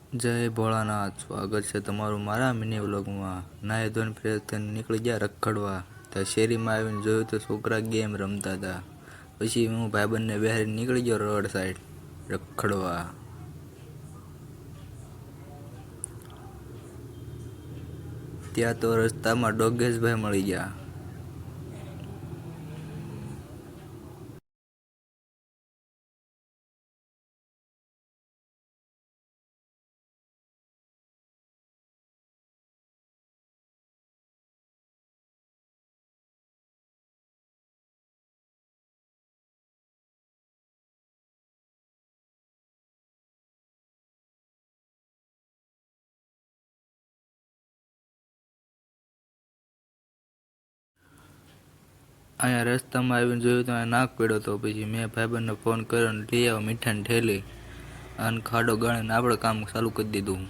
જય ભોળાનાથ, સ્વાગત છે તમારું મારા મિની વ્લોગમાં। નાહી ધોઈને ફ્રેશ થઈને નીકળી ગયા રખડવા। ત્યાં શેરીમાં આવીને જોયું તો છોકરા ગેમ રમતા હતા। પછી હું ભાઈબંધને બેહારીને નીકળી ગયો રોડ સાઈડ રખડવા। ત્યાં તો રસ્તામાં ડોગેશભાઈ મળી ગયા। અહીંયા રસ્તામાં આવીને જોયું તો અહીંયા નાક પડ્યો હતો। પછી મેં ભાઈબંધને ફોન કર્યો ને લઈ આવો મીઠાની ઠેલી અને ખાડો ગાળીને આપણે કામ ચાલુ કરી દીધું।